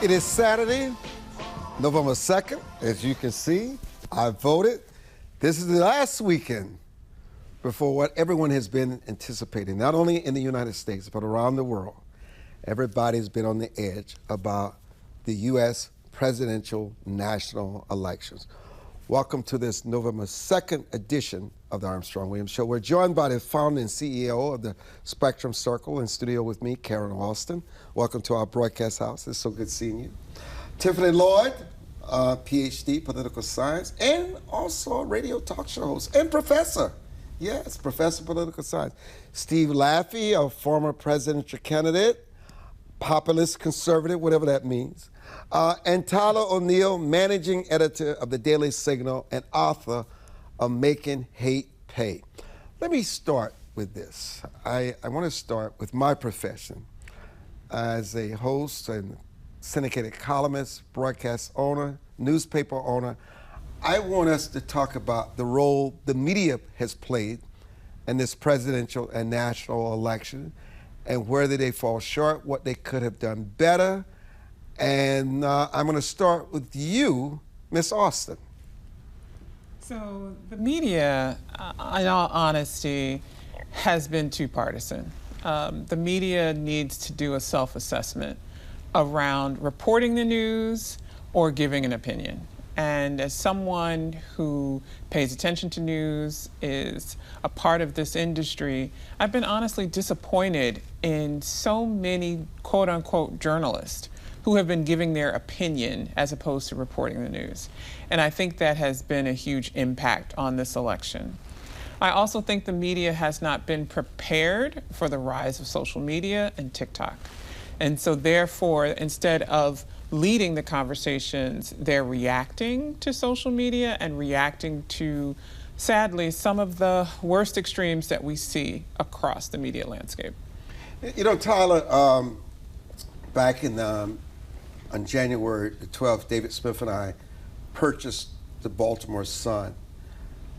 It is Saturday, November 2nd. As you can see, I voted. This is the last weekend before what everyone has been anticipating, not only in the United States, but around the world. Everybody's been on the edge about the U.S. presidential national elections. Welcome to this November 2nd edition of the Armstrong-Williams Show. We're joined by the founder and CEO of the Spectrum Circle. In studio with me, Karen Alston. Welcome to our broadcast house. It's so good seeing you. Tiffany Lloyd, Ph.D., political science, and also a radio talk show host and professor. Yes, professor of political science. Steve Laffey, a former presidential candidate, populist, conservative, whatever that means. And Tyler O'Neill, managing editor of the Daily Signal and author of Making Hate Pay. Let me start with this. I want to start with my profession as a host and syndicated columnist, broadcast owner, newspaper owner. I want us to talk about the role the media has played in this presidential and national election and where did they fall short, what they could have done better. And I'm going to start with you, Miss Alston. So the media, in all honesty, has been too partisan. The media needs to do a self-assessment around reporting the news or giving an opinion. And as someone who pays attention to news, is a part of this industry, I've been honestly disappointed in so many quote-unquote journalists who have been giving their opinion as opposed to reporting the news. And I think that has been a huge impact on this election. I also think the media has not been prepared for the rise of social media and TikTok. And so therefore, instead of leading the conversations, they're reacting to social media and reacting to, sadly, some of the worst extremes that we see across the media landscape. You know, Tyler, back in on January the 12th, David Smith and I purchased the Baltimore Sun.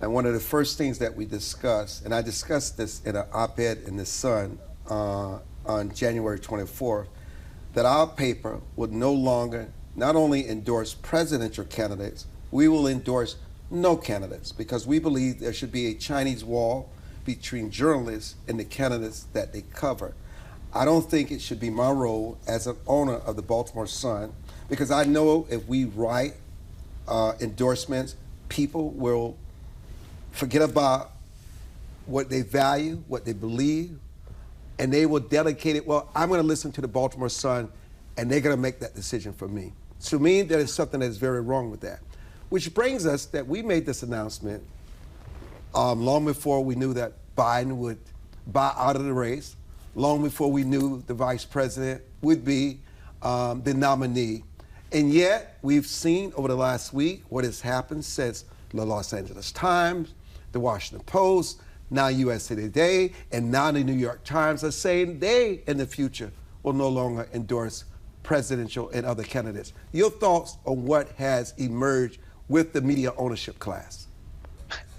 And one of the first things that we discussed, and I discussed this in an op-ed in the Sun on January 24th, that our paper would no longer not only endorse presidential candidates, we will endorse no candidates because we believe there should be a Chinese wall between journalists and the candidates that they cover. I don't think it should be my role as an owner of the Baltimore Sun because I know if we write endorsements, people will forget about what they value, what they believe, and they will dedicate it, well, I'm going to listen to the Baltimore Sun, and they're going to make that decision for me. To me, there is something that is very wrong with that. Which brings us that we made this announcement long before we knew that Biden would buy out of the race, long before we knew the vice president would be the nominee. And yet, we've seen over the last week what has happened since the Los Angeles Times, the Washington Post, now USA Today, and now the New York Times are saying they, in the future, will no longer endorse presidential and other candidates. Your thoughts on what has emerged with the media ownership class?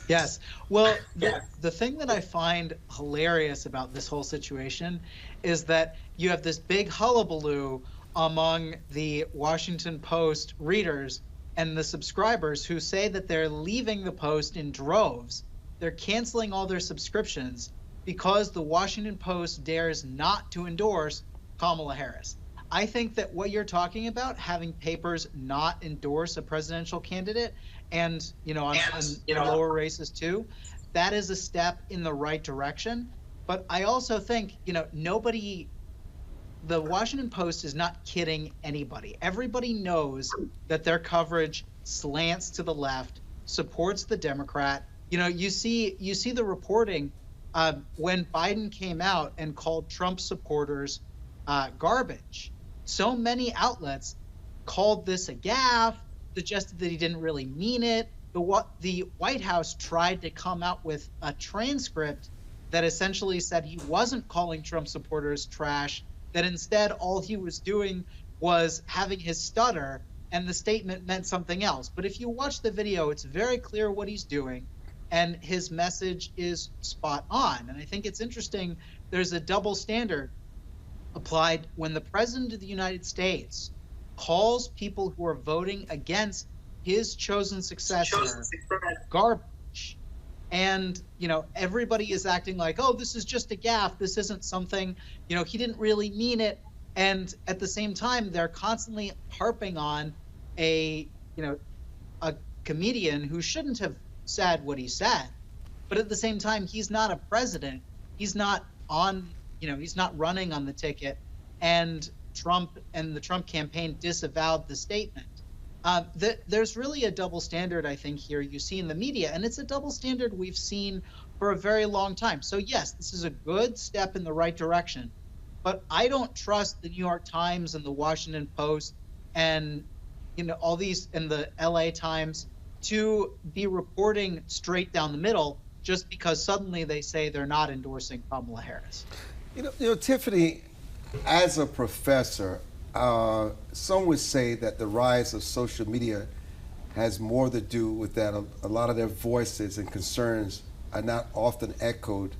Yes. Well, the thing that I find hilarious about this whole situation is that you have this big hullabaloo among the Washington Post readers and the subscribers who say that they're leaving the Post in droves. They're canceling all their subscriptions because the Washington Post dares not to endorse Kamala Harris. I think that what you're talking about, having papers not endorse a presidential candidate and, on lower races too, that is a step in the right direction. But I also think, the Washington Post is not kidding anybody. Everybody knows that their coverage slants to the left, supports the Democrat. You see the reporting when Biden came out and called Trump supporters garbage. So many outlets called this a gaffe, suggested that he didn't really mean it. The White House tried to come out with a transcript that essentially said he wasn't calling Trump supporters trash, that instead all he was doing was having his stutter, and the statement meant something else. But if you watch the video, it's very clear what he's doing, and his message is spot on. And I think it's interesting, there's a double standard applied when the President of the United States calls people who are voting against his chosen successor garbage. And, everybody is acting like, oh, this is just a gaffe. This isn't something, he didn't really mean it. And at the same time, they're constantly harping on a comedian who shouldn't have said what he said. But at the same time, he's not a president. He's not he's not running on the ticket. And Trump and the Trump campaign disavowed the statement. There's really a double standard, I think, here you see in the media, and it's a double standard we've seen for a very long time. So yes, this is a good step in the right direction, but I don't trust the New York Times and the Washington Post and all these and the LA Times to be reporting straight down the middle just because suddenly they say they're not endorsing Kamala Harris. Tiffany, as a professor, some would say that the rise of social media has more to do with that. A lot of their voices and concerns are not often echoed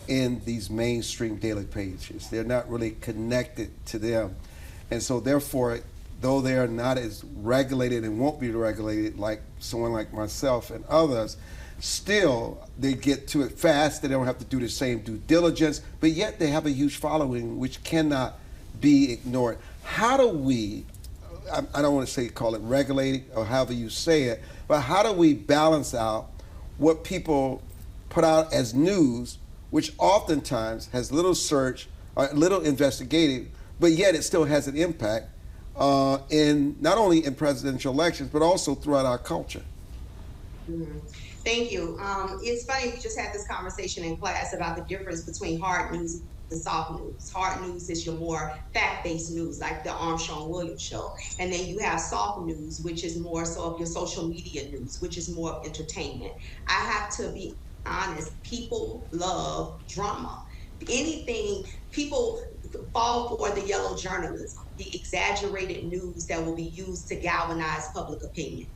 in these mainstream daily pages. They're not really connected to them. And so therefore, though they are not as regulated and won't be regulated like someone like myself and others, still they get to it fast. They don't have to do the same due diligence, but yet they have a huge following which cannot be ignored. How do we, I don't want to call it regulating or however you say it, but how do we balance out what people put out as news, which oftentimes has little search or little investigative, but yet it still has an impact in not only in presidential elections, but also throughout our culture? Mm-hmm. Thank you. It's funny, we just had this conversation in class about the difference between hard news and soft news. Hard news is your more fact-based news, like the Armstrong Williams show. And then you have soft news, which is more so of your social media news, which is more of entertainment. I have to be honest, people love drama. Anything, people fall for the yellow journalism, the exaggerated news that will be used to galvanize public opinion.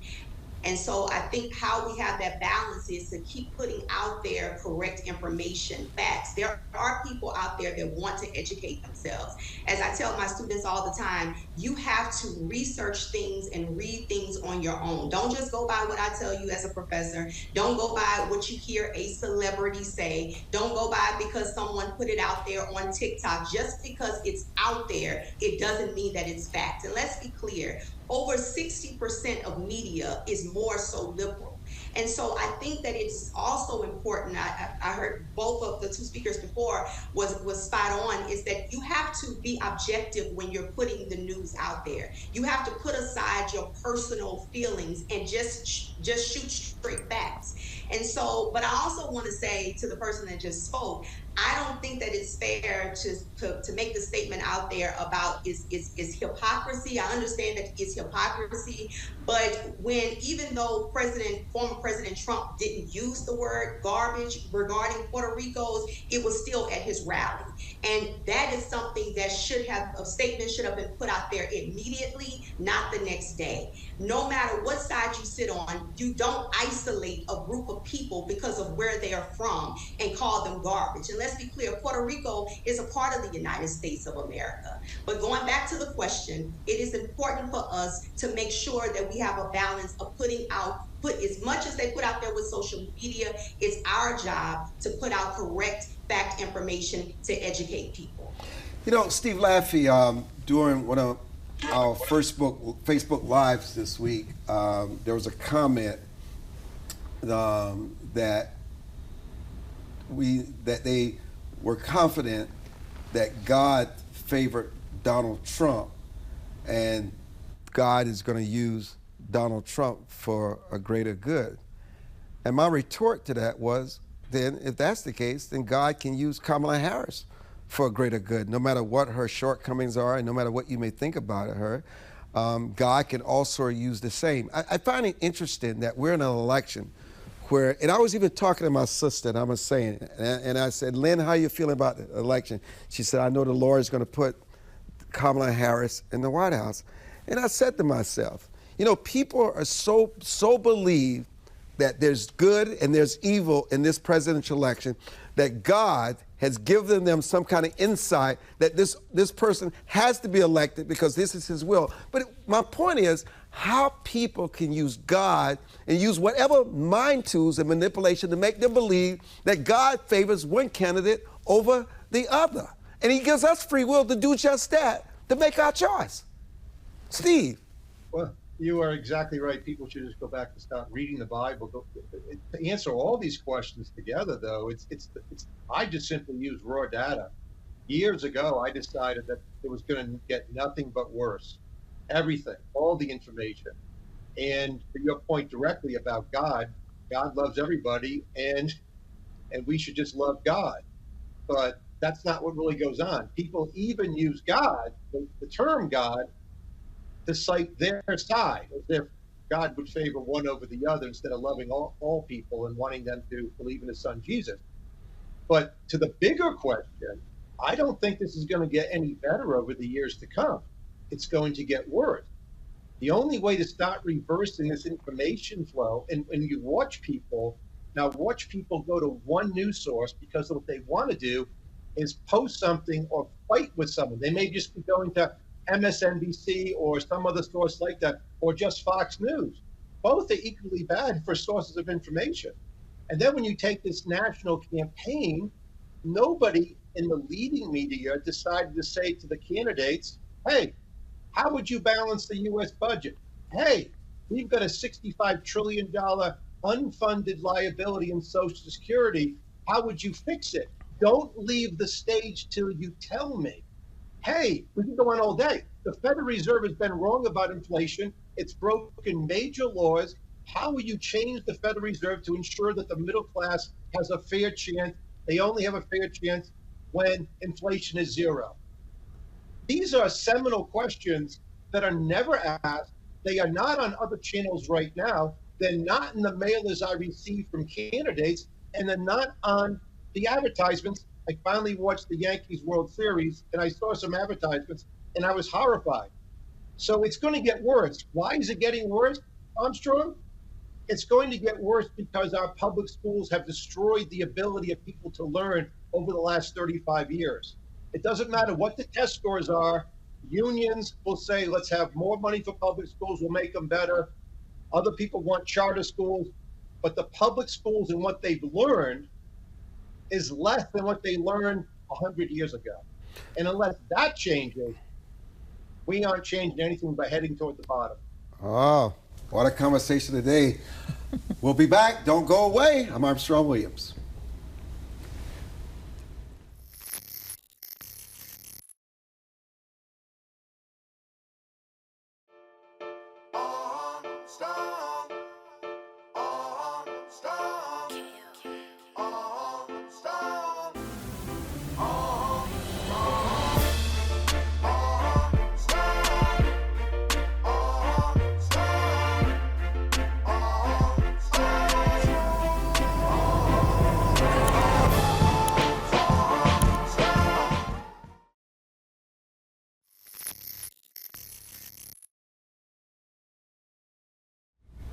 And so I think how we have that balance is to keep putting out there correct information, facts. There are people out there that want to educate themselves. As I tell my students all the time, you have to research things and read things on your own. Don't just go by what I tell you as a professor. Don't go by what you hear a celebrity say. Don't go by because someone put it out there on TikTok. Just because it's out there, it doesn't mean that it's fact. And let's be clear, over 60% of media is more so liberal. And so I think that it's also important, I heard both of the two speakers before was spot on, is that you have to be objective when you're putting the news out there. You have to put aside your personal feelings and just shoot straight facts. And so, but I also want to say to the person that just spoke, I don't think that it's fair to make the statement out there about is hypocrisy. I understand that it's hypocrisy, but even though former President Trump didn't use the word garbage regarding Puerto Ricos, it was still at his rally. And that is something that a statement should have been put out there immediately, not the next day. No matter what side you sit on, you don't isolate a group of people because of where they are from and call them garbage. And let's be clear, Puerto Rico is a part of the United States of America. But going back to the question, it is important for us to make sure that we have a balance of put as much as they put out there with social media, it's our job to put out correct fact information to educate people. Steve Laffey, during one of our Facebook Lives this week, there was a comment that they were confident that God favored Donald Trump, and God is going to use Donald Trump for a greater good. And my retort to that was, then if that's the case, then God can use Kamala Harris for a greater good, no matter what her shortcomings are and no matter what you may think about her. God can also use the same. I find it interesting that we're in an election where, and I was even talking to my sister, and I was saying, and I said, Lynn, how you feeling about the election? She said, I know the Lord is going to put Kamala Harris in the White House. And I said to myself, people are so believe that there's good and there's evil in this presidential election that God has given them some kind of insight that this person has to be elected because this is his will. But my point is how people can use God and use whatever mind tools and manipulation to make them believe that God favors one candidate over the other. And he gives us free will to do just that, to make our choice. Steve. Well, you are exactly right. People should just go back and start reading the Bible. To answer all these questions together, though, I just simply use raw data. Years ago, I decided that it was going to get nothing but worse. Everything, all the information. And to your point directly about God loves everybody, and we should just love God. But that's not what really goes on. People even use God, the term God, to cite their side, as if God would favor one over the other instead of loving all people and wanting them to believe in his son Jesus. But to the bigger question, I don't think this is going to get any better over the years to come. It's going to get worse. The only way to start reversing this information flow, and when you watch people go to one news source because what they want to do is post something or fight with someone. They may just be going to MSNBC or some other source like that, or just Fox News. Both are equally bad for sources of information. And then when you take this national campaign, nobody in the leading media decided to say to the candidates, hey, how would you balance the U.S. budget? Hey, we've got a $65 trillion unfunded liability in Social Security. How would you fix it? Don't leave the stage till you tell me. Hey, we can go on all day. The Federal Reserve has been wrong about inflation. It's broken major laws. How will you change the Federal Reserve to ensure that the middle class has a fair chance? They only have a fair chance when inflation is zero. These are seminal questions that are never asked. They are not on other channels right now. They're not in the mailers I receive from candidates, and they're not on the advertisements. I finally watched the Yankees World Series, and I saw some advertisements, and I was horrified. So it's going to get worse. Why is it getting worse, Armstrong? It's going to get worse because our public schools have destroyed the ability of people to learn over the last 35 years. It doesn't matter what the test scores are. Unions will say, let's have more money for public schools, we'll make them better. Other people want charter schools. But the public schools and what they've learned is less than what they learned 100 years ago. And unless that changes, we aren't changing anything by heading toward the bottom. Oh, what a conversation today. We'll be back. Don't go away. I'm Armstrong Williams.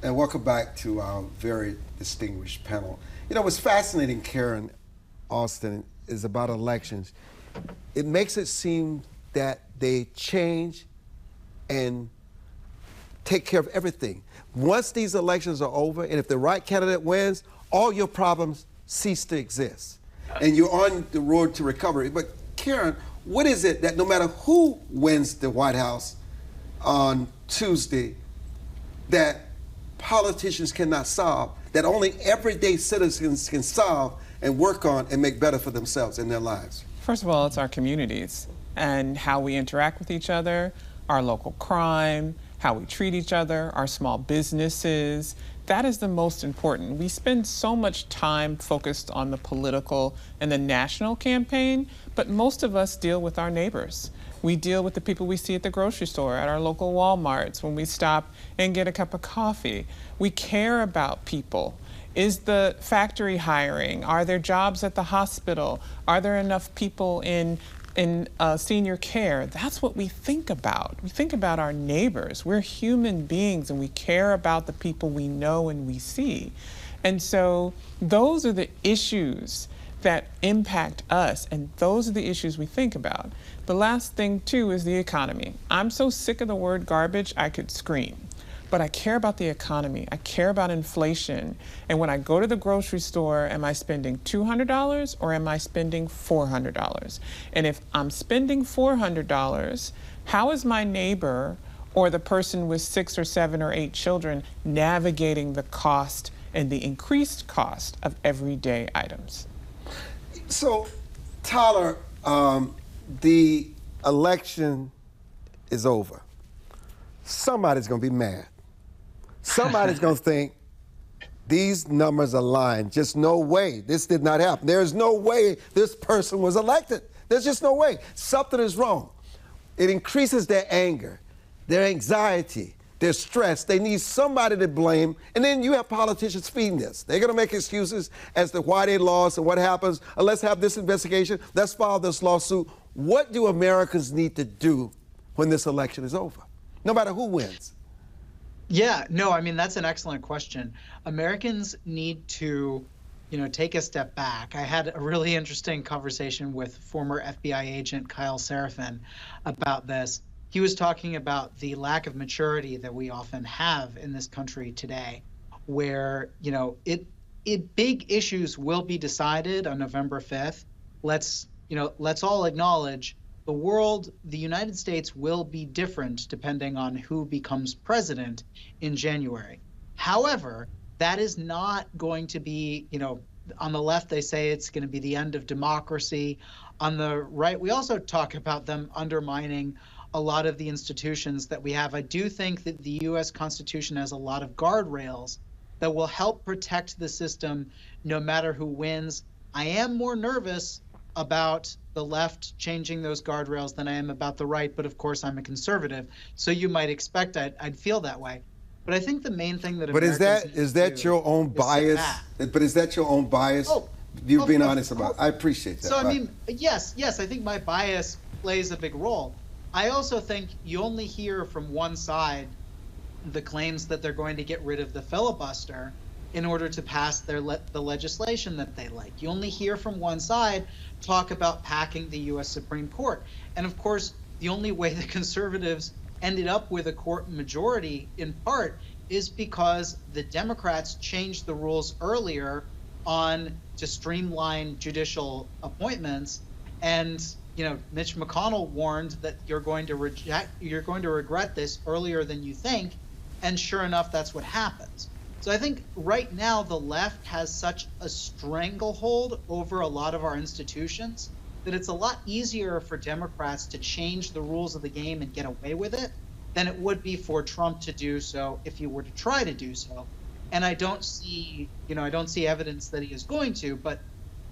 And welcome back to our very distinguished panel. You know, what's fascinating, Karen, Alston, is about elections. It makes it seem that they change and take care of everything. Once these elections are over, and if the right candidate wins, all your problems cease to exist. And you're on the road to recovery. But Karen, what is it that no matter who wins the White House on Tuesday, that politicians cannot solve, that only everyday citizens can solve and work on and make better for themselves in their lives? First of all, it's our communities and how we interact with each other, our local crime, how we treat each other, our small businesses. That is the most important. We spend so much time focused on the political and the national campaign, but most of us deal with our neighbors. We deal with the people we see at the grocery store, at our local Walmarts, when we stop and get a cup of coffee. We care about people. Is the factory hiring? Are there jobs at the hospital? Are there enough people in senior care? That's what we think about. We think about our neighbors. We're human beings and we care about the people we know and we see. And so those are the issues that impact us, and those are the issues we think about. The last thing, too, is the economy. I'm so sick of the word garbage, I could scream. But I care about the economy. I care about inflation. And when I go to the grocery store, am I spending $200 or am I spending $400? And if I'm spending $400, how is my neighbor or the person with 6 or 7 or 8 children navigating the cost and the increased cost of everyday items? So, Tyler, the election is over. Somebody's going to be mad. Somebody's going to think these numbers are lying. Just no way. This did not happen. There's no way this person was elected. There's just no way. Something is wrong. It increases their anger, their anxiety, their stress. They need somebody to blame. And then you have politicians feeding this. They're going to make excuses as to why they lost and what happens. Let's have this investigation. Let's file this lawsuit. What do Americans need to do when this election is over, no matter who wins? Yeah, no, I mean, that's an excellent question. Americans need to, take a step back. I had a really interesting conversation with former FBI agent Kyle Seraphin about this. He was talking about the lack of maturity that we often have in this country today, where, big issues will be decided on November 5th. Let's all acknowledge the United States will be different depending on who becomes president in January. However, that is not going to be, on the left, they say it's going to be the end of democracy. On the right, we also talk about them undermining a lot of the institutions that we have. I do think that the U.S. Constitution has a lot of guardrails that will help protect the system no matter who wins. I am more nervous about the left changing those guardrails than I am about the right, but of course I'm a conservative, so you might expect I'd feel that way. But I think the main thing that But is that your own bias? But is that your own bias? You're being honest about it. I appreciate that. So, I mean, yes, I think my bias plays a big role. I also think you only hear from one side the claims that they're going to get rid of the filibuster in order to pass the legislation that they like. You only hear from one side talk about packing the U.S. Supreme Court. And of course, the only way the conservatives ended up with a court majority, in part, is because the Democrats changed the rules earlier to streamline judicial appointments. And Mitch McConnell warned that you're going to regret this earlier than you think. And sure enough, that's what happens. So I think right now the left has such a stranglehold over a lot of our institutions that it's a lot easier for Democrats to change the rules of the game and get away with it than it would be for Trump to do so if he were to try to do so. And I don't see evidence that he is going to, but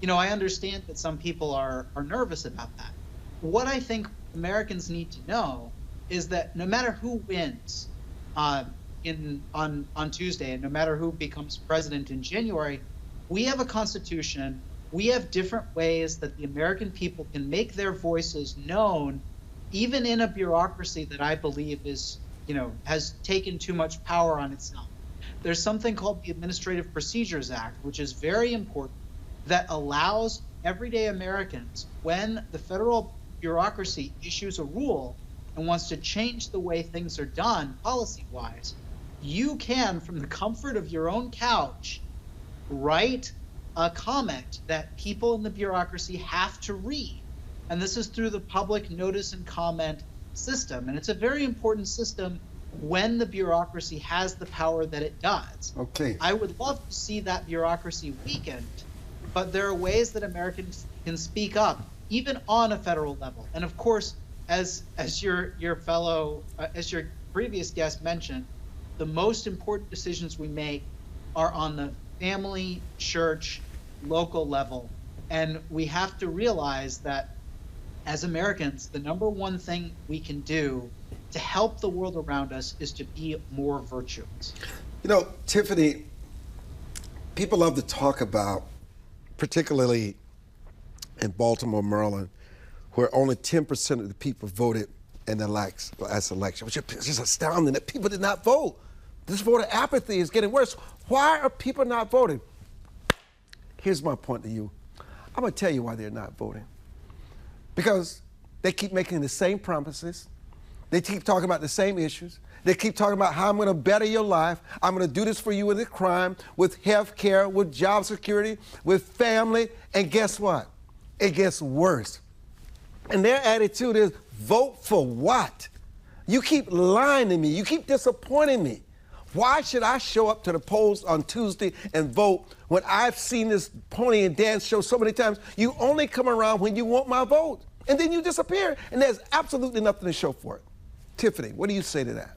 I understand that some people are nervous about that. What I think Americans need to know is that no matter who wins on Tuesday, and no matter who becomes president in January, we have a constitution. We have different ways that the American people can make their voices known, even in a bureaucracy that I believe has taken too much power on itself. There's something called the Administrative Procedures Act, which is very important, that allows everyday Americans, when the federal bureaucracy issues a rule and wants to change the way things are done policy-wise, you can, from the comfort of your own couch, write a comment that people in the bureaucracy have to read. And this is through the public notice and comment system. And it's a very important system when the bureaucracy has the power that it does. Okay. I would love to see that bureaucracy weakened, but there are ways that Americans can speak up, even on a federal level. And of course, as your previous guest mentioned, the most important decisions we make are on the family, church, local level. And we have to realize that as Americans, the number one thing we can do to help the world around us is to be more virtuous. Tiffany, people love to talk about, particularly in Baltimore, Maryland, where only 10% of the people voted in the last election, which is just astounding that people did not vote. This voter apathy is getting worse. Why are people not voting? Here's my point to you. I'm going to tell you why they're not voting. Because they keep making the same promises. They keep talking about the same issues. They keep talking about how I'm going to better your life. I'm going to do this for you with the crime, with health care, with job security, with family. And guess what? It gets worse. And their attitude is, vote for what? You keep lying to me. You keep disappointing me. Why should I show up to the polls on Tuesday and vote when I've seen this pony and dance show so many times? You only come around when you want my vote. And then you disappear. And there's absolutely nothing to show for it. Tiffany, what do you say to that?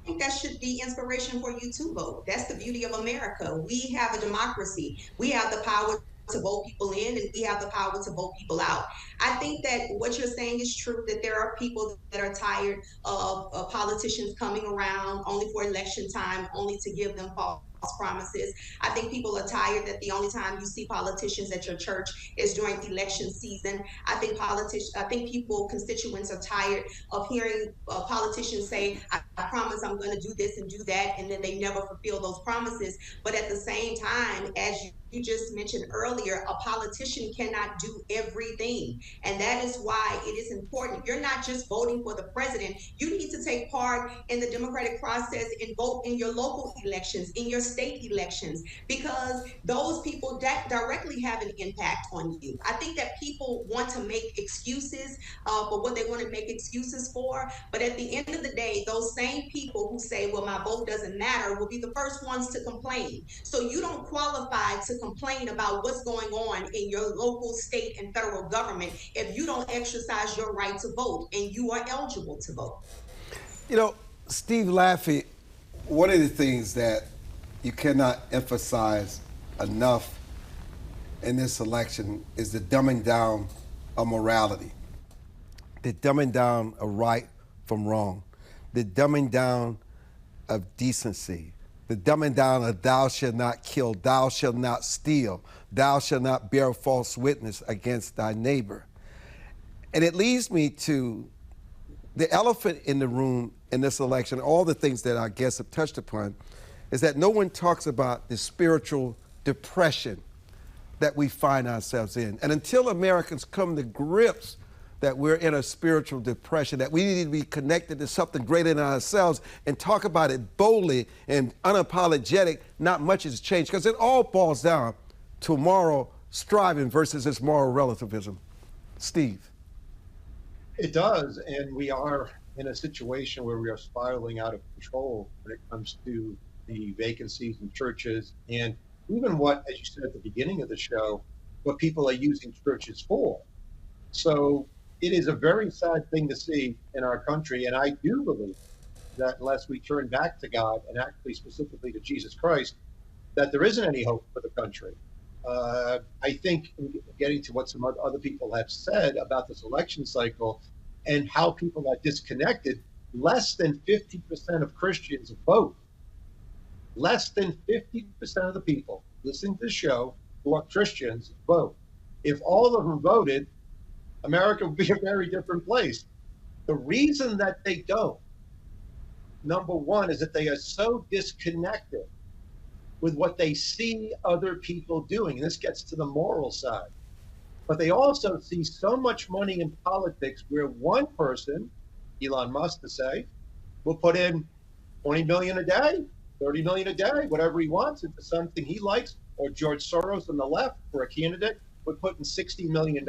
I think that should be inspiration for you to vote. That's the beauty of America. We have a democracy. We have the power to vote people in, and we have the power to vote people out. I think that what you're saying is true, that there are people that are tired of politicians coming around only for election time, only to give them false promises. I think people are tired that the only time you see politicians at your church is during election season. I think constituents are tired of hearing politicians say, I promise I'm going to do this and do that, and then they never fulfill those promises. But at the same time, as you just mentioned earlier, a politician cannot do everything. And that is why it is important. You're not just voting for the president. You need to take part in the democratic process and vote in your local elections, in your state elections, because those people that directly have an impact on you. I think that people want to make excuses for what they want to make excuses for. But at the end of the day, those same people who say, well, my vote doesn't matter, will be the first ones to complain. So you don't qualify to complain about what's going on in your local, state, and federal government if you don't exercise your right to vote and you are eligible to vote. You know, Steve Laffey, one of the things that you cannot emphasize enough in this election is the dumbing down of morality, the dumbing down of right from wrong, the dumbing down of decency, the dumbing down of thou shalt not kill, thou shalt not steal, thou shalt not bear false witness against thy neighbor. And it leads me to the elephant in the room in this election, all the things that our guests have touched upon, is that no one talks about the spiritual depression that we find ourselves in. And until Americans come to grips that we're in a spiritual depression, that we need to be connected to something greater than ourselves and talk about it boldly and unapologetic, not much has changed, because it all boils down to moral striving versus this moral relativism. Steve. It does, and we are in a situation where we are spiraling out of control when it comes to the vacancies in churches, and even what, as you said at the beginning of the show, what people are using churches for. So it is a very sad thing to see in our country, and I do believe that unless we turn back to God, and actually specifically to Jesus Christ, that there isn't any hope for the country. I think getting to what some other people have said about this election cycle and how people are disconnected, less than 50% of Christians vote. Less than 50% of the people listening to the show who are Christians vote. If all of them voted, America would be a very different place. The reason that they don't, number one, is that they are so disconnected with what they see other people doing. And this gets to the moral side. But they also see so much money in politics where one person, Elon Musk to say, will put in 20 million a day, 30 million a day, whatever he wants into something he likes, or George Soros on the left for a candidate would put in $60 million.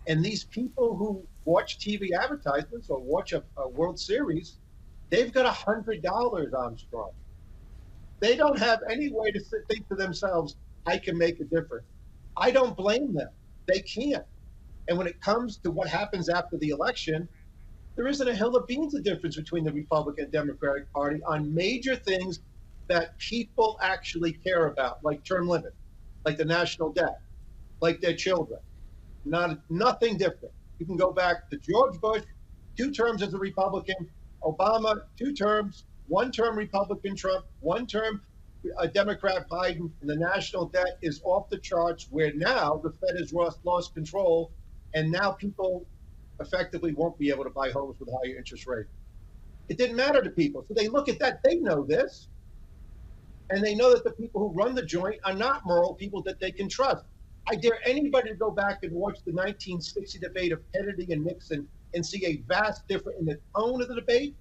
And these people who watch TV advertisements or watch a World Series, they've got $100, Armstrong. They don't have any way to think to themselves, I can make a difference. I don't blame them. They can't. And when it comes to what happens after the election, there isn't a hill of beans of difference between the Republican and Democratic Party on major things that people actually care about, like term limits, like the national debt, like their children. Nothing different. You can go back to George Bush, 2 terms as a Republican, Obama, 2 terms, 1 term Republican Trump, 1 term Democrat Biden, and the national debt is off the charts, where now the Fed has lost control, and now people effectively won't be able to buy homes with higher interest rates. It didn't matter to people. So they look at that, they know this, and they know that the people who run the joint are not moral people that they can trust. I dare anybody to go back and watch the 1960 debate of Kennedy and Nixon and see a vast difference in the tone of the debate,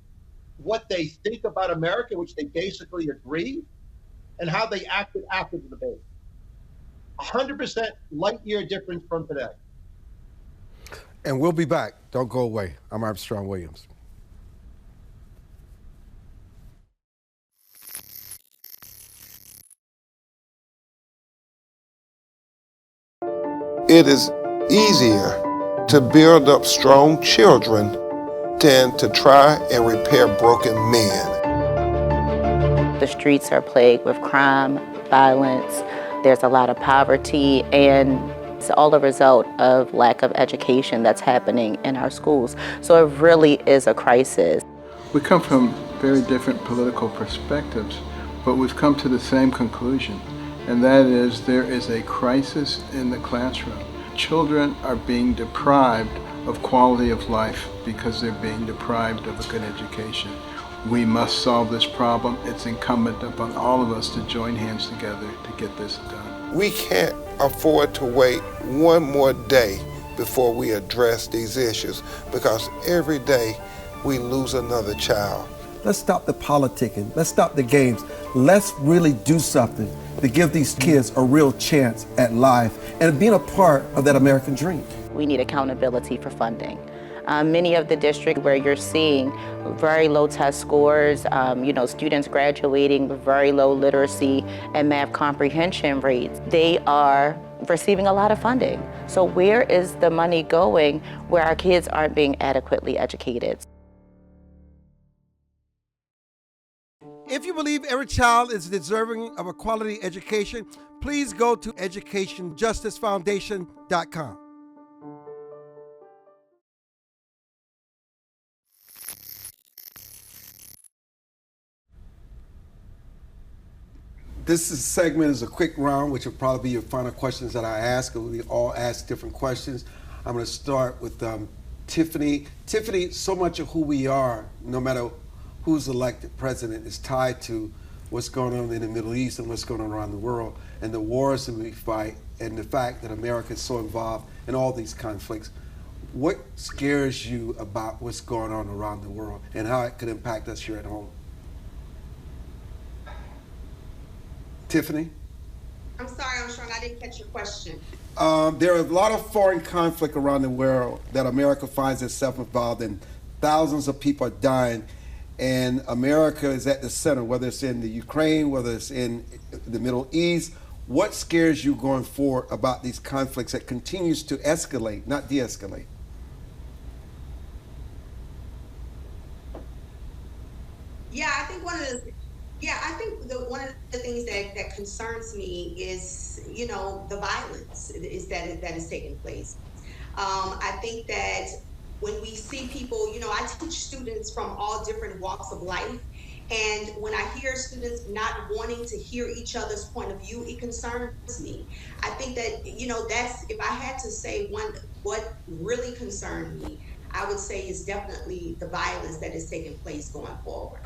what they think about America, which they basically agree, and how they acted after the debate. 100% light year difference from today. And we'll be back. Don't go away. I'm Armstrong Williams. It is easier to build up strong children than to try and repair broken men. The streets are plagued with crime, violence. There's a lot of poverty, and it's all a result of lack of education that's happening in our schools. So it really is a crisis. We come from very different political perspectives, but we've come to the same conclusion, and that is there is a crisis in the classroom. Children are being deprived of quality of life because they're being deprived of a good education. We must solve this problem. It's incumbent upon all of us to join hands together to get this done. We can't afford to wait one more day before we address these issues, because every day we lose another child. Let's stop the politicking. Let's stop the games. Let's really do something to give these kids a real chance at life and being a part of that American dream. We need accountability for funding. Many of the districts where you're seeing very low test scores, students graduating with very low literacy and math comprehension rates, they are receiving a lot of funding. So where is the money going where our kids aren't being adequately educated? If you believe every child is deserving of a quality education, please go to educationjusticefoundation.com. This segment is a quick round, which will probably be your final questions that I ask. We all ask different questions. I'm going to start with Tiffany. Tiffany, so much of who we are, no matter who's elected president, is tied to what's going on in the Middle East and what's going on around the world, and the wars that we fight, and the fact that America is so involved in all these conflicts. What scares you about what's going on around the world and how it could impact us here at home? Tiffany? I'm sorry, Armstrong, I didn't catch your question. There are a lot of foreign conflict around the world that America finds itself involved in. Thousands of people are dying, and America is at the center, whether it's in the Ukraine, whether it's in the Middle East. What scares you going forward about these conflicts that continues to escalate, not de-escalate? Yeah, I think one of the things that concerns me is, the violence that is taking place. I think that when we see people, I teach students from all different walks of life, and when I hear students not wanting to hear each other's point of view, it concerns me. I think that, that's, if I had to say what really concerned me, I would say is definitely the violence that is taking place going forward.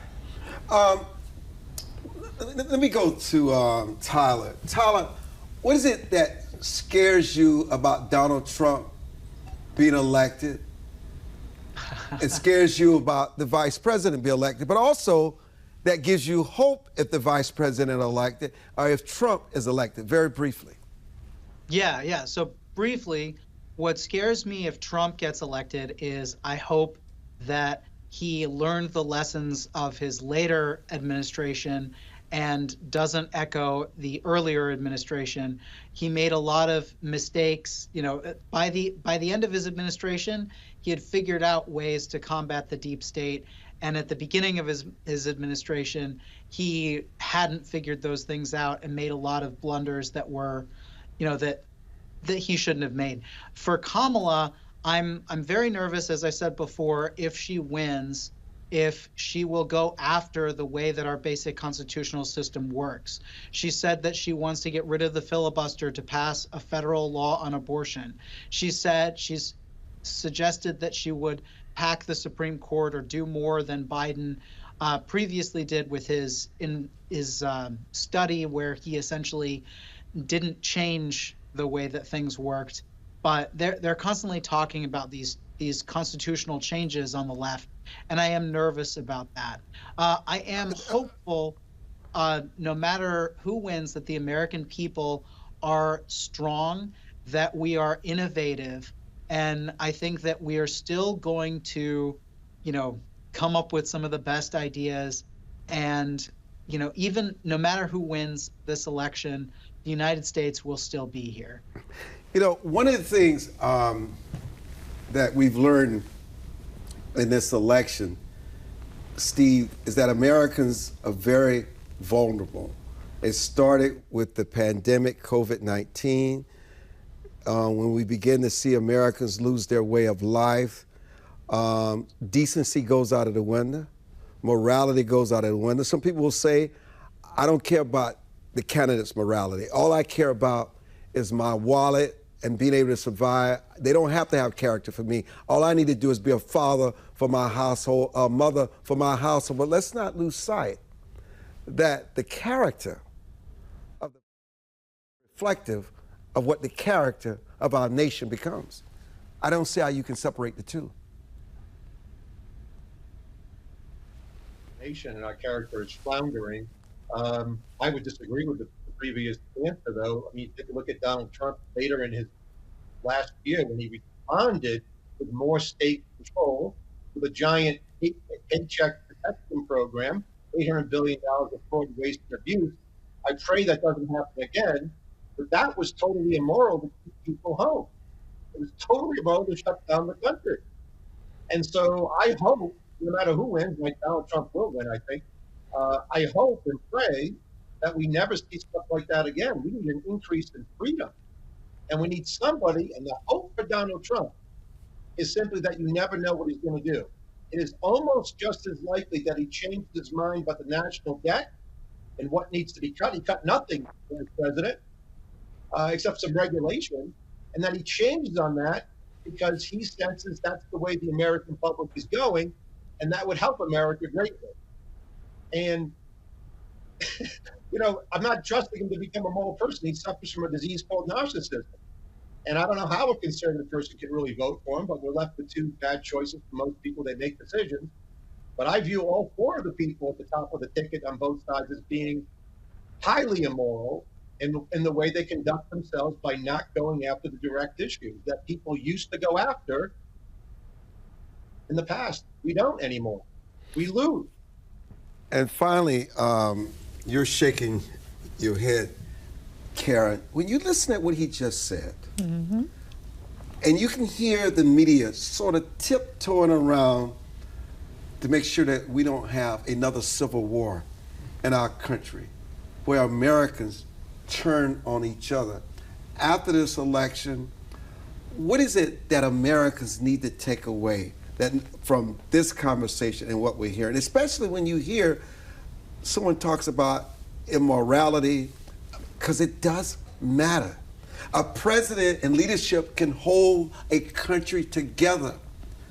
Let me go to Tyler. Tyler, what is it that scares you about Donald Trump being elected? It scares you about the vice president being elected, but also that gives you hope if the vice president is elected or if Trump is elected, very briefly. Yeah. So briefly, what scares me if Trump gets elected is I hope that he learned the lessons of his later administration and doesn't echo the earlier administration. He made a lot of mistakes. By the end of his administration, he had figured out ways to combat the deep state. And at the beginning of his administration, he hadn't figured those things out and made a lot of blunders that were, that he shouldn't have made. For Kamala, I'm very nervous, as I said before, if she wins, if she will go after the way that our basic constitutional system works. She said that she wants to get rid of the filibuster to pass a federal law on abortion. She's suggested that she would pack the Supreme Court or do more than Biden previously did with his study, where he essentially didn't change the way that things worked, but they're constantly talking about these constitutional changes on the left, and I am nervous about that. I am hopeful, no matter who wins, that the American people are strong, that we are innovative, and I think that we are still going to, come up with some of the best ideas. And, even no matter who wins this election, the United States will still be here. One of the things that we've learned in this election, Steve, is that Americans are very vulnerable. It started with the pandemic, COVID-19, when we begin to see Americans lose their way of life. Decency goes out of the window. Morality goes out of the window. Some people will say, I don't care about the candidate's morality. All I care about is my wallet and being able to survive. They don't have to have character for me. All I need to do is be a father for my household, a mother for my household. But let's not lose sight that the character of the reflective of what the character of our nation becomes. I don't see how you can separate the two. Nation and our character is floundering. I would disagree with the previous answer, though. I mean, take a look at Donald Trump later in his last year when he responded with more state control, with a giant paycheck protection program, $800 billion of fraud, waste, and abuse. I pray that doesn't happen again, but that was totally immoral to keep people home. It was totally immoral to shut down the country. And so I hope, no matter who wins, like Donald Trump will win, I think, I hope and pray that we never see stuff like that again. We need an increase in freedom. And we need somebody, and the hope for Donald Trump is simply that you never know what he's going to do. It is almost just as likely that he changed his mind about the national debt and what needs to be cut. He cut nothing as president, except some regulation, and that he changed on that because he senses that's the way the American public is going, and that would help America greatly. And, I'm not trusting him to become a moral person. He suffers from a disease called narcissism. And I don't know how a conservative person can really vote for him, but we're left with two bad choices for most people. They make decisions. But I view all four of the people at the top of the ticket on both sides as being highly immoral in the way they conduct themselves by not going after the direct issues that people used to go after in the past. We don't anymore. We lose. And finally, you're shaking your head, Karen. When you listen to what he just said, mm-hmm. and you can hear the media sort of tiptoeing around to make sure that we don't have another civil war in our country, where Americans turn on each other. After this election, what is it that Americans need to take away from this conversation and what we're hearing, especially when you hear someone talks about immorality, because it does matter. A president and leadership can hold a country together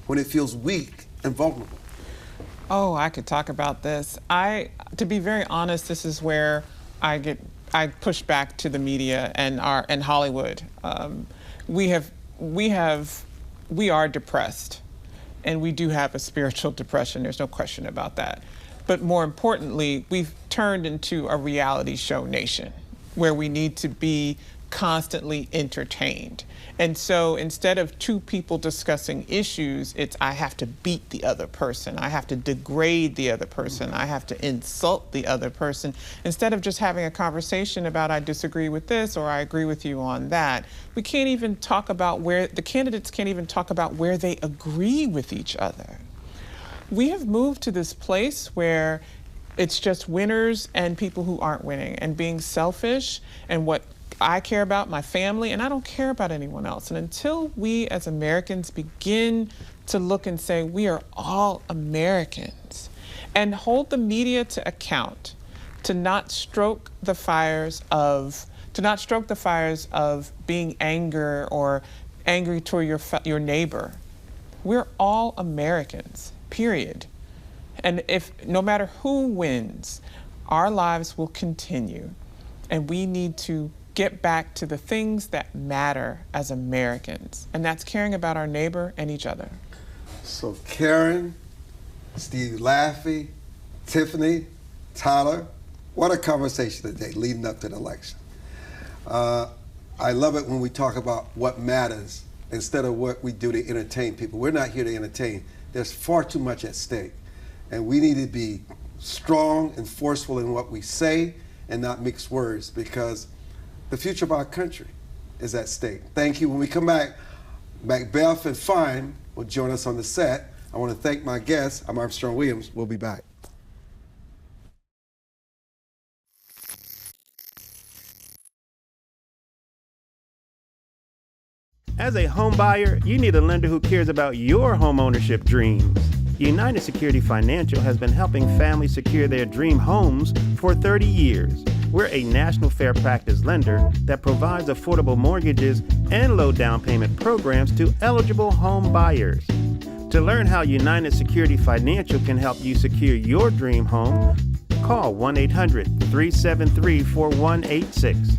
when it feels weak and vulnerable. Oh, I could talk about this. To be very honest, this is where I push back to the media and Hollywood. We are depressed, and we do have a spiritual depression. There's no question about that. But more importantly, we've turned into a reality show nation where we need to be constantly entertained. And so instead of two people discussing issues, it's I have to beat the other person, I have to degrade the other person, I have to insult the other person. Instead of just having a conversation about I disagree with this or I agree with you on that, we can't even talk about the candidates can't even talk about where they agree with each other. We have moved to this place where it's just winners and people who aren't winning, and being selfish and what I care about, my family, and I don't care about anyone else. And until we as Americans begin to look and say we are all Americans and hold the media to account, to not stroke the fires of being anger or angry toward your neighbor. We're all Americans, period. And no matter who wins, our lives will continue. And we need to get back to the things that matter as Americans, and that's caring about our neighbor and each other. So Karen, Steve Laffey, Tiffany, Tyler, what a conversation today leading up to the election. I love it when we talk about what matters instead of what we do to entertain people. We're not here to entertain. There's far too much at stake. And we need to be strong and forceful in what we say and not mix words, because the future of our country is at stake. Thank you. When we come back, Mcbeth and Fein will join us on the set. I want to thank my guests. I'm Armstrong Williams. We'll be back. As a home buyer, you need a lender who cares about your home ownership dreams. United Security Financial has been helping families secure their dream homes for 30 years. We're a national fair practice lender that provides affordable mortgages and low down payment programs to eligible home buyers. To learn how United Security Financial can help you secure your dream home, call 1-800-373-4186.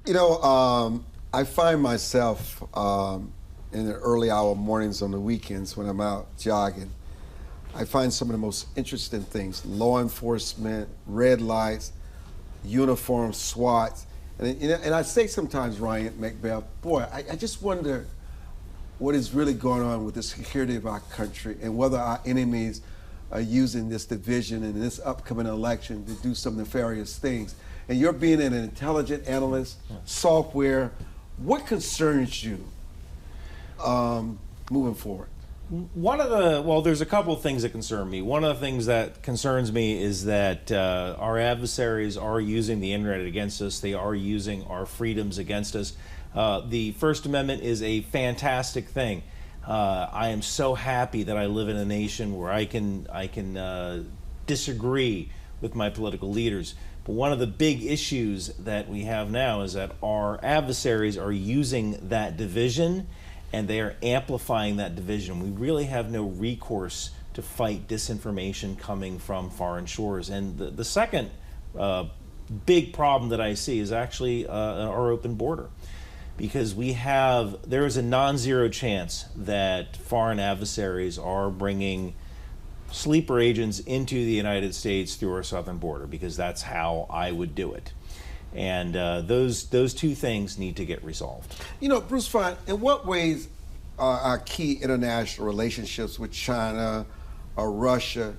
You know, I find myself in the early hour mornings on the weekends when I'm out jogging, I find some of the most interesting things: law enforcement, red lights, uniforms, SWAT. And I say sometimes, Ryan, Mcbeth, boy, I just wonder what is really going on with the security of our country and whether our enemies are using this division and this upcoming election to do some nefarious things. And you're being an intelligent analyst, software, what concerns you moving forward? There's a couple of things that concern me. One of the things that concerns me is that our adversaries are using the internet against us. They are using our freedoms against us. The First Amendment is a fantastic thing. I am so happy that I live in a nation where I can disagree with my political leaders. But one of the big issues that we have now is that our adversaries are using that division, and they are amplifying that division. We really have no recourse to fight disinformation coming from foreign shores. And the second big problem that I see is actually our open border. Because there is a non-zero chance that foreign adversaries are bringing sleeper agents into the United States through our southern border, because that's how I would do it. And those two things need to get resolved. You know, Bruce Fein, in what ways are our key international relationships with China or Russia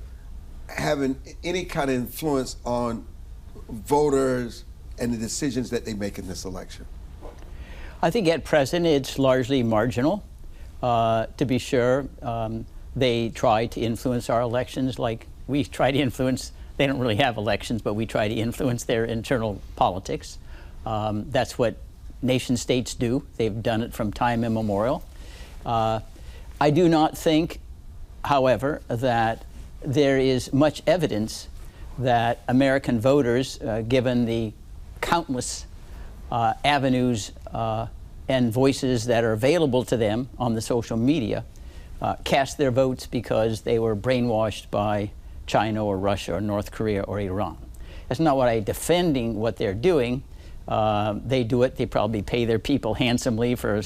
having any kind of influence on voters and the decisions that they make in this election? I think at present it's largely marginal. To be sure, they try to influence our elections like we try to influence. They don't really have elections, but we try to influence their internal politics. That's what nation states do. They've done it from time immemorial. I do not think, however, that there is much evidence that American voters, given the countless avenues and voices that are available to them on the social media, cast their votes because they were brainwashed by China or Russia or North Korea or Iran. That's not what I'm defending what they're doing. They do it. They probably pay their people handsomely for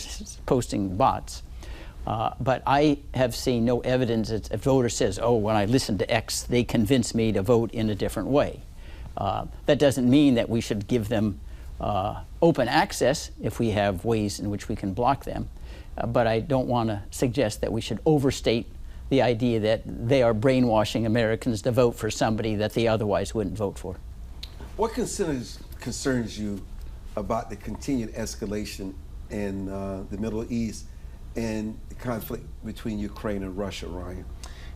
posting bots. But I have seen no evidence that a voter says, oh, when I listen to X, they convince me to vote in a different way. That doesn't mean that we should give them open access if we have ways in which we can block them. But I don't want to suggest that we should overstate the idea that they are brainwashing Americans to vote for somebody that they otherwise wouldn't vote for. What concerns you about the continued escalation in the Middle East and the conflict between Ukraine and Russia, Ryan?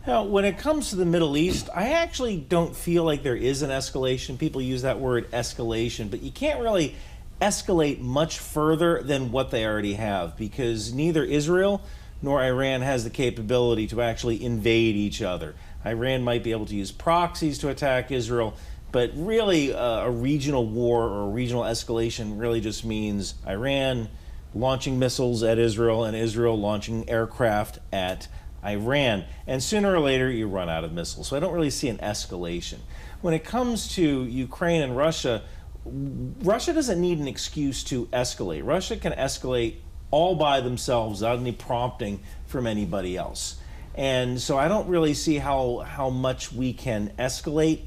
Now, when it comes to the Middle East, I actually don't feel like there is an escalation. People use that word escalation, but you can't really escalate much further than what they already have, because neither Israel nor Iran has the capability to actually invade each other. Iran might be able to use proxies to attack Israel, but really a regional war or a regional escalation really just means Iran launching missiles at Israel and Israel launching aircraft at Iran, and sooner or later you run out of missiles. So I don't really see an escalation. When it comes to Ukraine and Russia, Russia doesn't need an excuse to escalate. Russia can escalate all by themselves without any prompting from anybody else. And so I don't really see how much we can escalate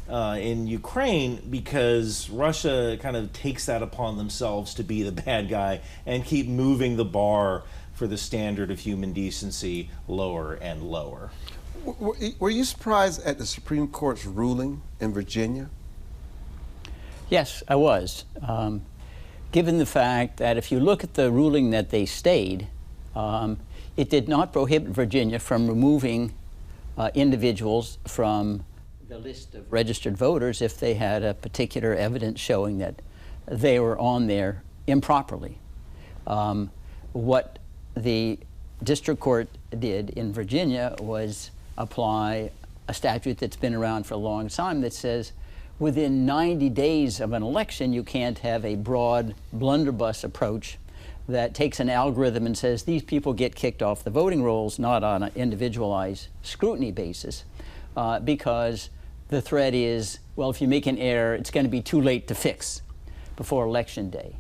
in Ukraine, because Russia kind of takes that upon themselves to be the bad guy and keep moving the bar for the standard of human decency lower and lower. Were you surprised at the Supreme Court's ruling in Virginia? Yes, I was. Given the fact that if you look at the ruling that they stayed, it did not prohibit Virginia from removing individuals from the list of registered voters if they had a particular evidence showing that they were on there improperly. What the district court did in Virginia was apply a statute that's been around for a long time that says within 90 days of an election you can't have a broad blunderbuss approach that takes an algorithm and says these people get kicked off the voting rolls, not on an individualized scrutiny basis, because the threat is, well, if you make an error, it's going to be too late to fix before Election Day.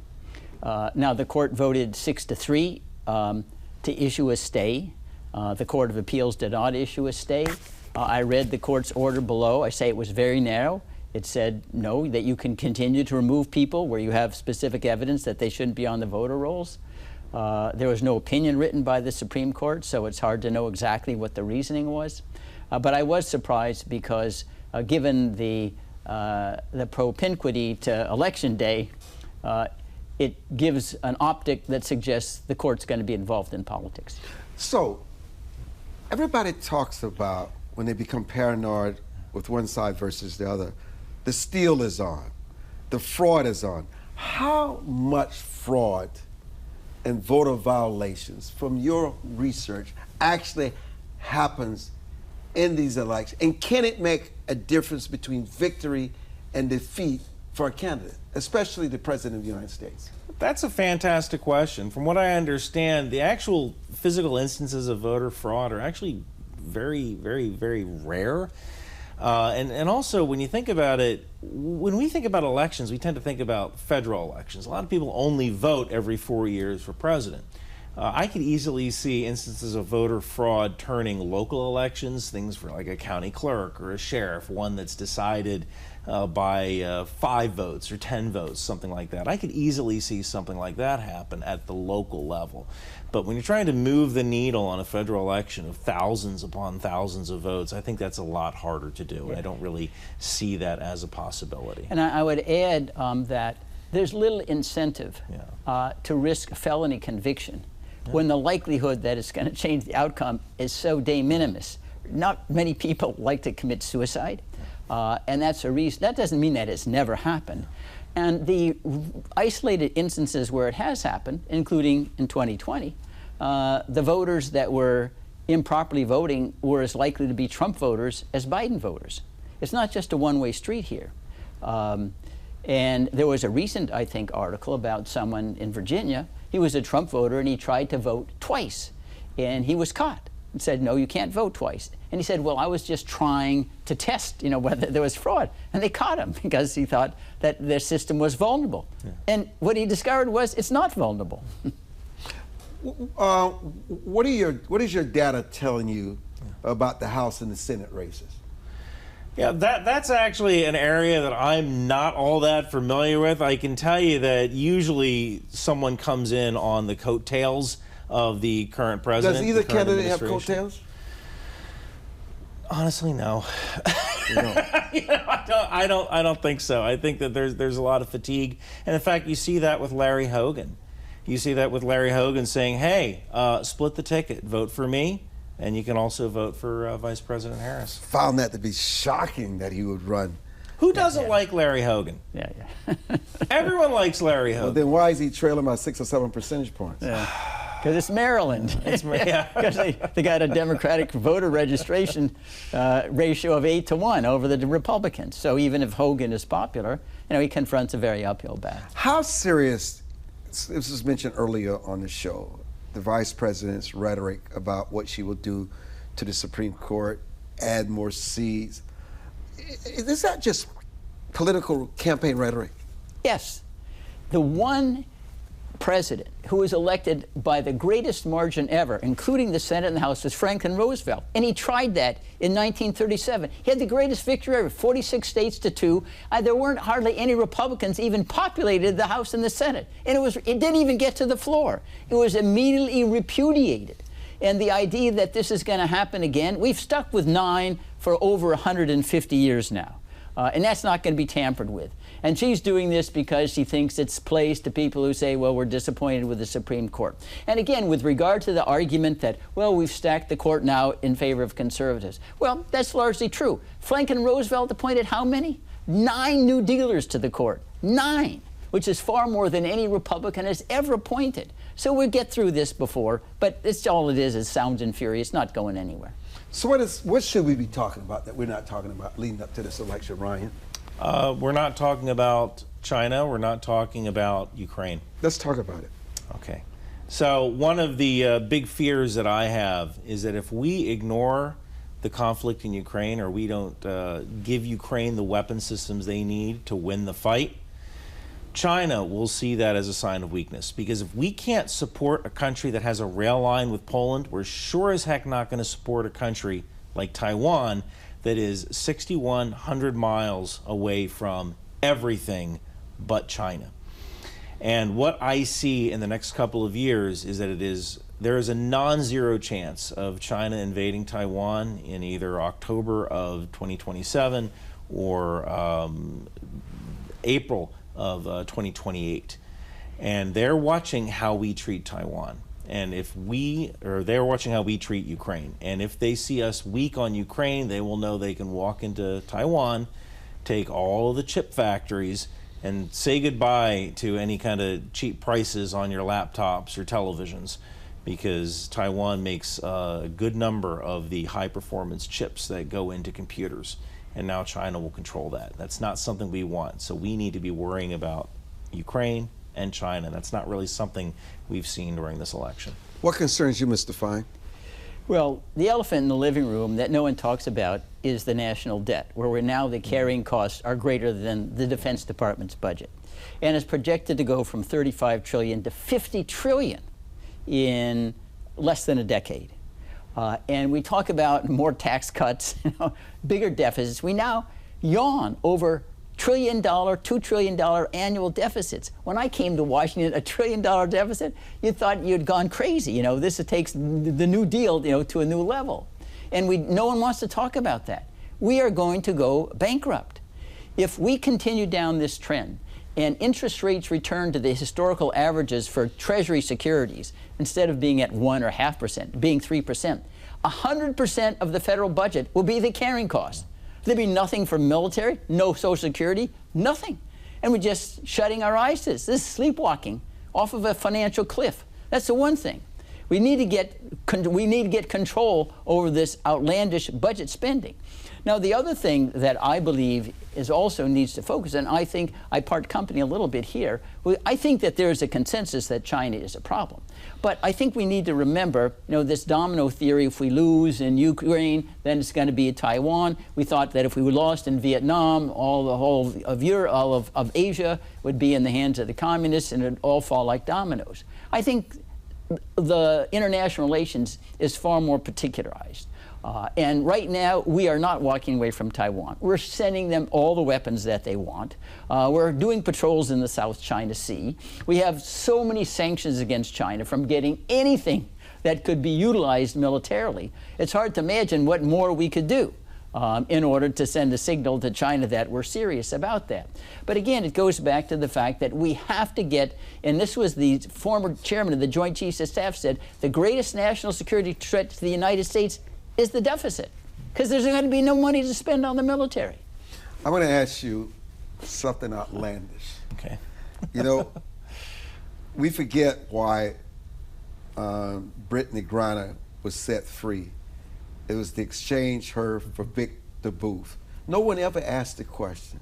Now, the court voted 6-3 to issue a stay. The Court of Appeals did not issue a stay. I read the court's order below. I say it was very narrow. It said, no, that you can continue to remove people where you have specific evidence that they shouldn't be on the voter rolls. There was no opinion written by the Supreme Court, so it's hard to know exactly what the reasoning was. But I was surprised because given the propinquity to Election Day, it gives an optic that suggests the court's going to be involved in politics. So, everybody talks about when they become paranoid with one side versus the other, the steal is on, the fraud is on. How much fraud and voter violations from your research actually happens in these elections? And can it make a difference between victory and defeat for a candidate, especially the President of the United States? That's a fantastic question. From what I understand, the actual physical instances of voter fraud are actually very, very, very rare. And also, when you think about it, when we think about elections, we tend to think about federal elections. A lot of people only vote every 4 years for president. I could easily see instances of voter fraud turning local elections, things for like a county clerk or a sheriff, one that's decided by 5 votes or 10 votes, something like that. I could easily see something like that happen at the local level. But when you're trying to move the needle on a federal election of thousands upon thousands of votes, I think that's a lot harder to do. Yeah. I don't really see that as a possibility. And I would add that there's little incentive to risk a felony conviction when the likelihood that it's going to change the outcome is so de minimis. Not many people like to commit suicide, and that's a reason. That doesn't mean that it's never happened. And the isolated instances where it has happened, including in 2020, the voters that were improperly voting were as likely to be Trump voters as Biden voters. It's not just a one-way street here. And there was a recent, I think, article about someone in Virginia. He was a Trump voter and he tried to vote twice. And he was caught and said, no, you can't vote twice. And he said, well, I was just trying to test, whether there was fraud. And they caught him because he thought that their system was vulnerable. Yeah. And what he discovered was it's not vulnerable. What is your data telling you about the House and the Senate races? Yeah, that's actually an area that I'm not all that familiar with. I can tell you that usually someone comes in on the coattails of the current president. Does either candidate have coattails? Honestly, no. I don't think so. I think that there's a lot of fatigue, and in fact, you see that with Larry Hogan. You see that with Larry Hogan saying, "Hey, split the ticket, vote for me." And you can also vote for Vice President Harris. Found that to be shocking that he would run. Who doesn't like Larry Hogan? Yeah. Everyone likes Larry Hogan. Well, then why is he trailing by 6 or 7 percentage points? Because it's Maryland. Because they got a Democratic voter registration ratio of 8-1 over the Republicans. So even if Hogan is popular, he confronts a very uphill battle. How serious, this was mentioned earlier on the show, the vice president's rhetoric about what she will do to the Supreme Court, add more seats. Is that just political campaign rhetoric? Yes. The one president who was elected by the greatest margin ever, including the Senate and the House, was Franklin Roosevelt. And he tried that in 1937. He had the greatest victory ever, 46 states to 2. There weren't hardly any Republicans even populated the House and the Senate. And it didn't even get to the floor. It was immediately repudiated. And the idea that this is going to happen again, we've stuck with 9 for over 150 years now. And that's not going to be tampered with. And she's doing this because she thinks it's plays to people who say, well, we're disappointed with the Supreme Court. And again, with regard to the argument that, well, we've stacked the court now in favor of conservatives. Well, that's largely true. Franklin Roosevelt appointed how many? 9 new dealers to the court. 9, which is far more than any Republican has ever appointed. So we'll get through this before, but it's all it is sounds and fury. It's not going anywhere. So what should we be talking about that we're not talking about leading up to this election, Ryan? We're not talking about China. We're not talking about Ukraine. Let's talk about it. Okay. So one of the big fears that I have is that if we ignore the conflict in Ukraine, or we don't give Ukraine the weapon systems they need to win the fight, China will see that as a sign of weakness. Because if we can't support a country that has a rail line with Poland, we're sure as heck not going to support a country like Taiwan that is 6,100 miles away from everything but China. And what I see in the next couple of years is that there is a non-zero chance of China invading Taiwan in either October of 2027 or April of 2028. And they're watching how we treat Taiwan. And they're watching how we treat Ukraine. And if they see us weak on Ukraine, they will know they can walk into Taiwan, take all the chip factories, and say goodbye to any kind of cheap prices on your laptops or televisions, because Taiwan makes a good number of the high-performance chips that go into computers. And now China will control that. That's not something we want. So we need to be worrying about Ukraine and China. That's not really something we've seen during this election. What concerns you, Mr. Fein? Well, the elephant in the living room that no one talks about is the national debt, where we're now the carrying costs are greater than the Defense Department's budget. And it's projected to go from 35 trillion to 50 trillion in less than a decade. And we talk about more tax cuts, bigger deficits. We now yawn over $1 trillion, $2 trillion annual deficits. When I came to Washington, $1 trillion deficit, you thought you'd gone crazy. This takes the New Deal, to a new level. And no one wants to talk about that. We are going to go bankrupt. If we continue down this trend and interest rates return to the historical averages for Treasury securities, instead of being at 1 or 0.5%, being 3%, 100% of the federal budget will be the carrying cost. There'd be nothing for military, no Social Security, nothing. And we're just shutting our eyes to this. This is sleepwalking off of a financial cliff. That's the one thing. We need to get control over this outlandish budget spending. Now, the other thing that I believe is also needs to focus, and I think I part company a little bit here, I think that there is a consensus that China is a problem. But I think we need to remember, this domino theory, if we lose in Ukraine, then it's going to be Taiwan. We thought that if we were lost in Vietnam, the whole of Europe, all of Asia would be in the hands of the communists, and it would all fall like dominoes. I think the international relations is far more particularized. And right now, we are not walking away from Taiwan. We're sending them all the weapons that they want. We're doing patrols in the South China Sea. We have so many sanctions against China from getting anything that could be utilized militarily. It's hard to imagine what more we could do in order to send a signal to China that we're serious about that. But again, it goes back to the fact that we have to get, and this was the former chairman of the Joint Chiefs of Staff said, the greatest national security threat to the United States is the deficit, because there's going to be no money to spend on the military. I want to ask you something outlandish. Okay. We forget why Brittany Griner was set free. It was to exchange her for Victor Booth. No one ever asked the question,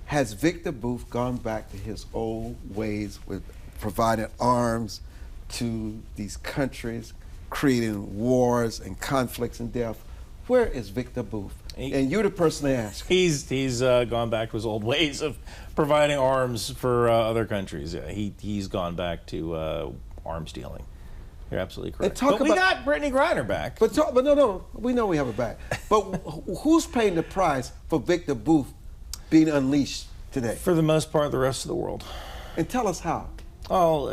has Victor Booth gone back to his old ways with providing arms to these countries creating wars and conflicts and death. Where is Victor Booth? And you're the person to ask. He's gone back to his old ways of providing arms for other countries. Yeah, he's gone back to arms dealing. You're absolutely correct. But we got Brittany Griner back. But no, we know we have her back. But who's paying the price for Victor Booth being unleashed today? For the most part, the rest of the world. And tell us how. Well,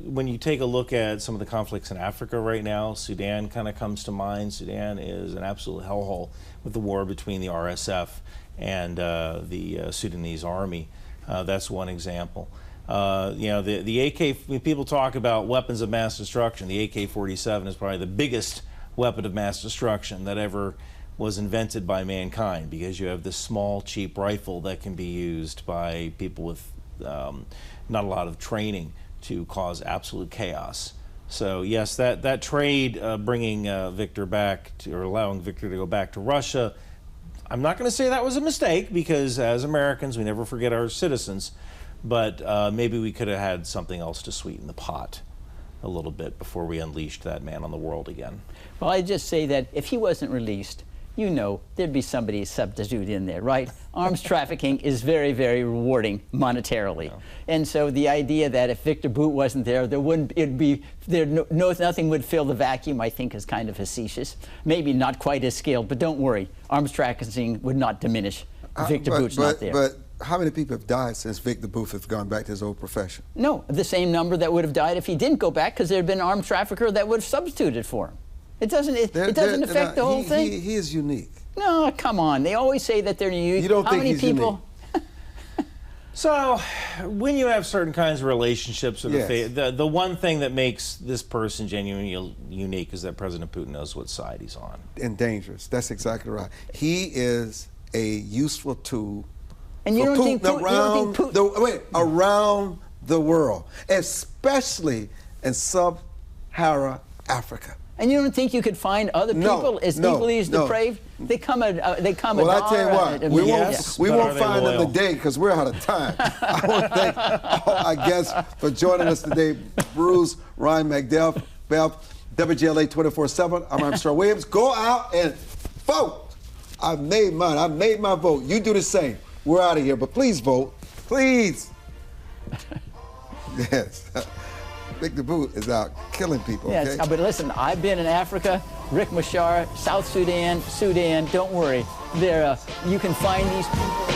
when you take a look at some of the conflicts in Africa right now, Sudan kind of comes to mind. Sudan is an absolute hellhole with the war between the RSF and the Sudanese army. That's one example. You know, the AK, when people talk about weapons of mass destruction, the AK-47 is probably the biggest weapon of mass destruction that ever was invented by mankind, because you have this small, cheap rifle that can be used by people with not a lot of training to cause absolute chaos. So yes, that trade bringing Victor back to, or allowing Victor to go back to Russia, I'm not going to say that was a mistake, because as Americans we never forget our citizens, but maybe we could have had something else to sweeten the pot a little bit before we unleashed that man on the world again. Well, I just say that if he wasn't released, you know, there'd be somebody substitute in there, right? Arms trafficking is very, very rewarding monetarily. Yeah. And so the idea that if Victor Boot wasn't there, nothing would fill the vacuum, I think, is kind of facetious. Maybe not quite as scaled, but don't worry, arms trafficking would not diminish. Victor Boot's not there. But how many people have died since Victor Booth has gone back to his old profession? No, the same number that would have died if he didn't go back, because there had been an armed trafficker that would have substituted for him. It doesn't affect the whole thing. He is unique. No, come on. They always say that they're unique. You don't think he's unique? So, when you have certain kinds of relationships with the one thing that makes this person genuinely unique is that President Putin knows what side he's on. And dangerous. That's exactly right. He is a useful tool. And you don't think Putin around the world, especially in sub-Saharan Africa. And you don't think you could find other people equally as depraved? They come Well, I tell you what, we won't find them today because we're out of time. I want to thank our guests for joining us today. Bruce, Ryan, Mcbeth, WGLA 24/7. I'm Armstrong Williams. Go out and vote. I've made mine. I've made my vote. You do the same. We're out of here, but please vote. Please. Yes. Victor Booth is out killing people. Yes, okay? But listen, I've been in Africa, Rick Machar, South Sudan, don't worry. You can find these people.